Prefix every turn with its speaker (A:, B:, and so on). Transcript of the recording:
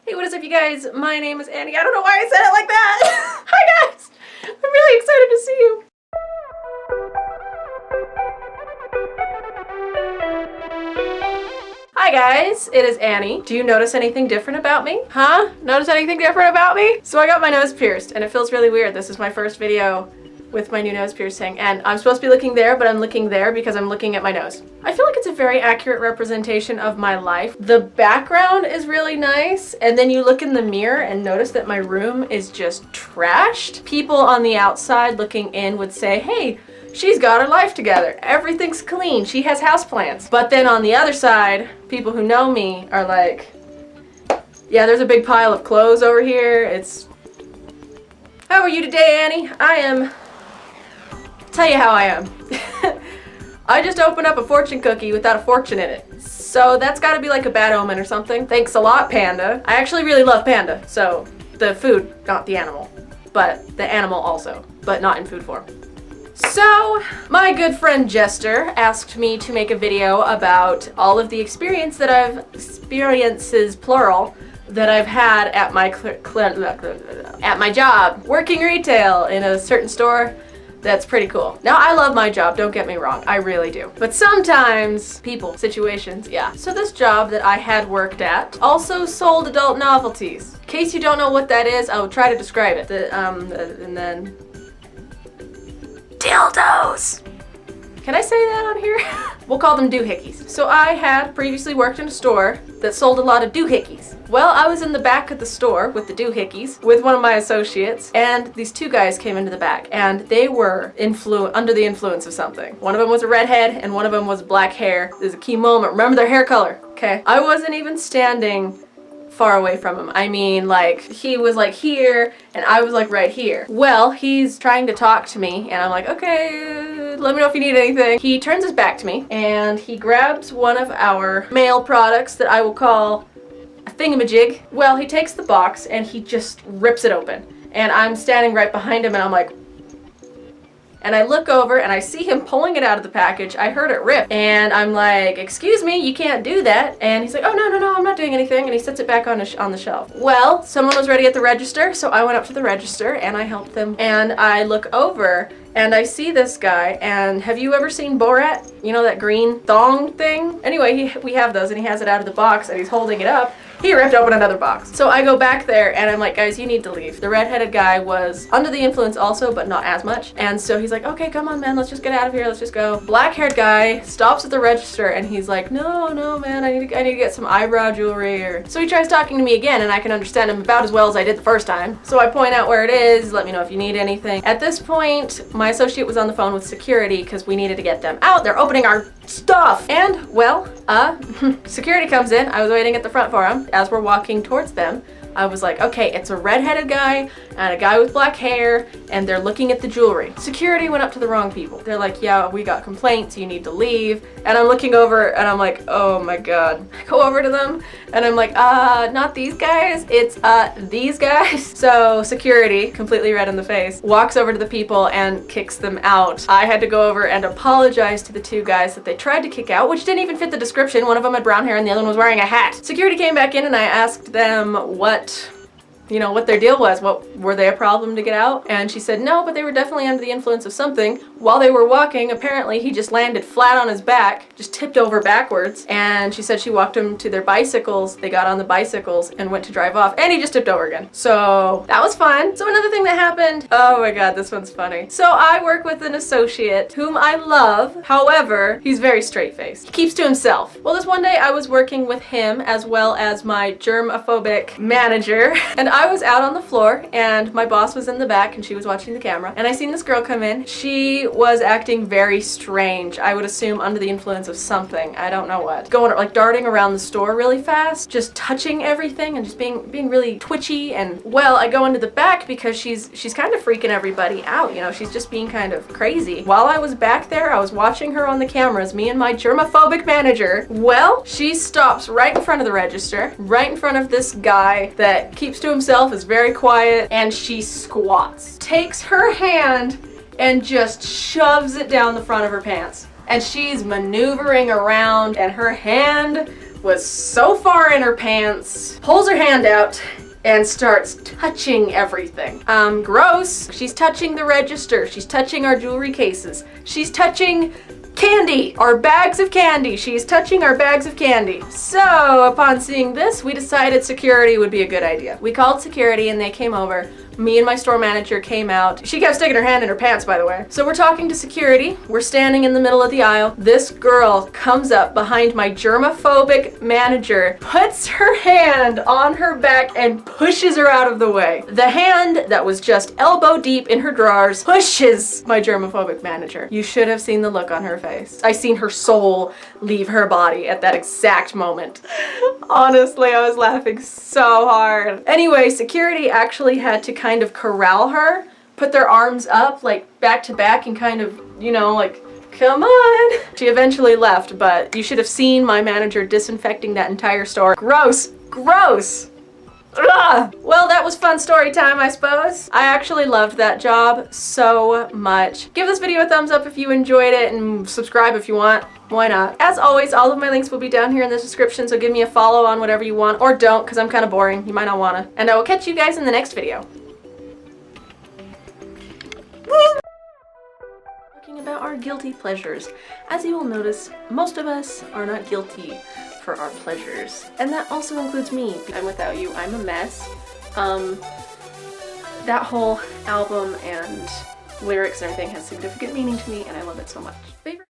A: Hey, what is up, you guys? My name is Annie. I don't know why I said it like that. Hi, guys. I'm really excited to see you. Hi, guys. It is Annie. Do you notice anything different about me? Huh? Notice anything different about me? So I got my nose pierced, and it feels really weird. This is my first video with my new nose piercing, and I'm supposed to be looking there, but I'm looking there because I'm looking at my nose. I feel like it's a very accurate representation of my life. The background is really nice, and then you look in the mirror and notice that my room is just trashed. People on the outside looking in would say, hey, she's got her life together. Everything's clean. She has houseplants. But then on the other side, people who know me are like, yeah, there's a big pile of clothes over here. How are you today, Annie? Tell you how I am. I just opened up a fortune cookie without a fortune in it. So that's gotta be like a bad omen or something. Thanks a lot, Panda. I actually really love Panda. So the food, not the animal. But the animal also, but not in food form. So my good friend Jester asked me to make a video about all of the experiences, plural, that I've had at my job, working retail in a certain store. That's pretty cool. Now, I love my job, don't get me wrong, I really do. But sometimes, people, situations, yeah. So this job that I had worked at also sold adult novelties. In case you don't know what that is, I'll try to describe it. And then... dildos! Can I say that on here? We'll call them doohickeys. So I had previously worked in a store that sold a lot of doohickeys. Well, I was in the back of the store with the doohickeys with one of my associates, and these two guys came into the back, and they were under the influence of something. One of them was a redhead, and one of them was black hair. There's a key moment. Remember their hair color, okay? I wasn't even standing far away from him. I mean, like, he was like here, and I was like right here. Well, he's trying to talk to me, and I'm like, okay, let me know if you need anything. He turns his back to me, and he grabs one of our male products that I will call a thingamajig. Well, he takes the box, and he just rips it open. And I'm standing right behind him, and I'm like, and I look over and I see him pulling it out of the package. I heard it rip. And I'm like, excuse me, you can't do that. And he's like, oh, no, I'm not doing anything. And he sets it back on the shelf. Well, someone was ready at the register, so I went up to the register and I helped them. And I look over and I see this guy, and have you ever seen Borat? You know, that green thong thing? Anyway, we have those, and he has it out of the box, and he's holding it up. He ripped open another box. So I go back there, and I'm like, guys, you need to leave. The redheaded guy was under the influence also, but not as much. And so he's like, okay, come on, man, let's just get out of here, let's just go. Black-haired guy stops at the register, and he's like, no, man, I need to get some eyebrow jewelry. So he tries talking to me again, and I can understand him about as well as I did the first time. So I point out where it is, let me know if you need anything. At this point, my associate was on the phone with security because we needed to get them out. They're opening our stuff. And, well, security comes in. I was waiting at the front for him. As we're walking towards them, I was like, okay, it's a redheaded guy and a guy with black hair, and they're looking at the jewelry. Security went up to the wrong people. They're like, yeah, we got complaints, you need to leave. And I'm looking over and I'm like, oh my God. I go over to them and I'm like, not these guys, it's these guys. So security, completely red in the face, walks over to the people and kicks them out. I had to go over and apologize to the two guys that they tried to kick out, which didn't even fit the description. One of them had brown hair and the other one was wearing a hat. Security came back in and I asked them what their deal was. Were they a problem to get out? And she said no, but they were definitely under the influence of something. While they were walking, apparently he just landed flat on his back, just tipped over backwards. And she said she walked them to their bicycles. They got on the bicycles and went to drive off, and he just tipped over again. So that was fun. So another thing that happened, oh my God, this one's funny. So I work with an associate whom I love. However, he's very straight-faced. He keeps to himself. Well, this one day I was working with him as well as my germophobic manager, and I was out on the floor and my boss was in the back and she was watching the camera, and I seen this girl come in. She was acting very strange. I would assume under the influence of something. I don't know what. Going like darting around the store really fast, just touching everything and just being really twitchy. And well, I go into the back because she's kind of freaking everybody out, you know, she's just being kind of crazy. While I was back there, I was watching her on the cameras, me and my germophobic manager. Well, she stops right in front of the register, right in front of this guy that keeps to himself, is very quiet, and she squats. Takes her hand and just shoves it down the front of her pants. And she's maneuvering around and her hand was so far in her pants, pulls her hand out, and starts touching everything. Gross. She's touching the register. She's touching our jewelry cases. She's touching candy, our bags of candy. She's touching our bags of candy. So upon seeing this, we decided security would be a good idea. We called security and they came over. Me and my store manager came out. She kept sticking her hand in her pants, by the way. So we're talking to security. We're standing in the middle of the aisle. This girl comes up behind my germophobic manager, puts her hand on her back and pushes her out of the way. The hand that was just elbow deep in her drawers pushes my germophobic manager. You should have seen the look on her face. I seen her soul leave her body at that exact moment. Honestly, I was laughing so hard. Anyway, security actually had to kind of corral her, put their arms up like back to back and kind of, you know, like, come on. She eventually left, but you should have seen my manager disinfecting that entire store. Gross, gross. Ugh. Well, that was fun story time, I suppose. I actually loved that job so much. Give this video a thumbs up if you enjoyed it and subscribe if you want. Why not? As always, all of my links will be down here in the description, so give me a follow on whatever you want, or don't, because I'm kind of boring. You might not want to. And I will catch you guys in the next video. Talking about our guilty pleasures. As you will notice, most of us are not guilty for our pleasures. And that also includes me. I'm Without You, I'm a mess. That whole album and lyrics and everything has significant meaning to me, and I love it so much. Favorite